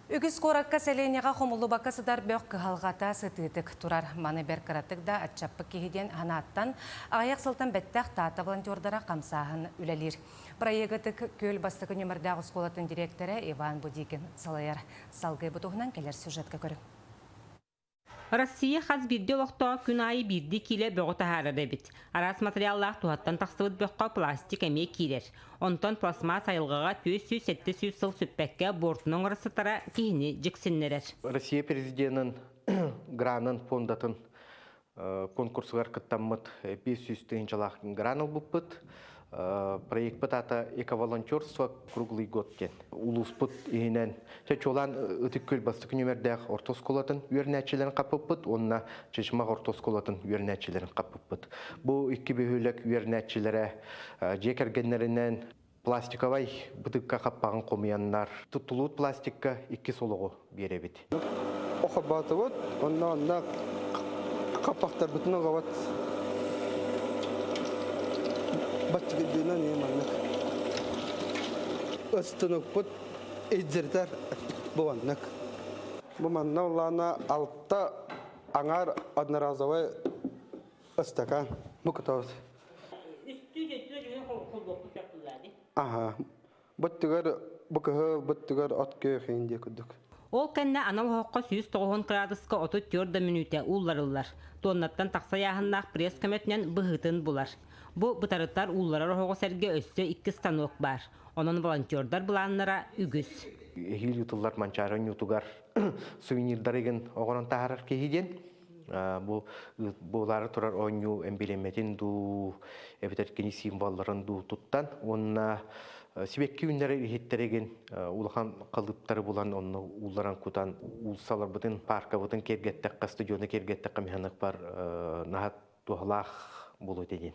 Үгіз қоракка сәлейнеға қомылы бақасыдар бөк қығалғата сытытық тұрар маны бәр қыратық да атчаппы кейден анаттан аяқ сылтан бәттәқ тата волонтердара қамсағын үләлер. Проегітік көл бастығы нөмірдағы сколатын директоры Иван Будикин салайар. Салғай бұтығынан келер сюжетка көрі. Россия хаз бирде олоқтоға күн айы бирді келе бөғіті харады бит. Арас материаллақ туғаттан тақсывыд бөққа пластик әме кейлер. Онтан пластмас айылғаға 300-700 сыл сүппәкке бортының ұрысытара кейіні жіксіннерер. Россия президентінің гранын фондатын конкурсығар кыттаммыд 500 тыйынчалақ граныл бұппыд. Проект пытата эко-волонтерство круглый год кен. Улуспыт иһинен чолан ытыккөл бастык нөмердәк ортосколатын үрнәчеләрен капыппыт, онна чечмак ортосколатын үрнәчеләрен капыппыт. Бу икки бөһүлек үрнәчеләре жекергеннәреннән пластиковай бытыкка каппаган комыяннар тутулут пластикка 2 солого беребит. Охабаты вот, онна капактар бүтүн гават. Батчыгыдына не маннык. Өстөнөк бут эджертер бованнык. Бу манна улана алтта аңар одноразовый стакан. Мукатавыз. Ага. Буттугар аткы хенде күдүк. Ол кәнне анал хоққа 190 градуска 34 минуте улларылар. Тоннаттан тақса яғыннақ пресс көмөтінен бұғытын бұлар. Бу бұтарыттар уллары хоғы сәрге өссі 2 станок бар. Onun волонтердар бұланнара үгіз. Хил ютулар манчарын ютугар сувенирдар еген оғынан тағарар кейден. Бұлары тұрар ойну эмблеметин ду эбетеркені символларын ду туттан. Онна Сибекки үннері хеттереген улахан қалыптары болан онны уларан кутан улсалар бұтын парка бұтын кергеттек стадионы кергеттек қамиханық бар нағат туғалақ болу деген.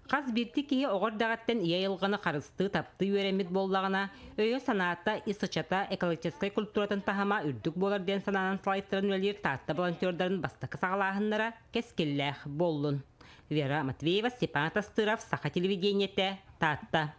Қаз бірті кейі оғырдағаттен иайылғаны қарысты тапты өремет боллағына өйі санатта исычата экологическай культуратын тахама үрдік болар ден сананан слайттырын өлер татты волонтердарын бастықы сағалағынлара кескелләқ болын. Вера Матвеева, Степан Тастыров, Саха телевидениете, Татта.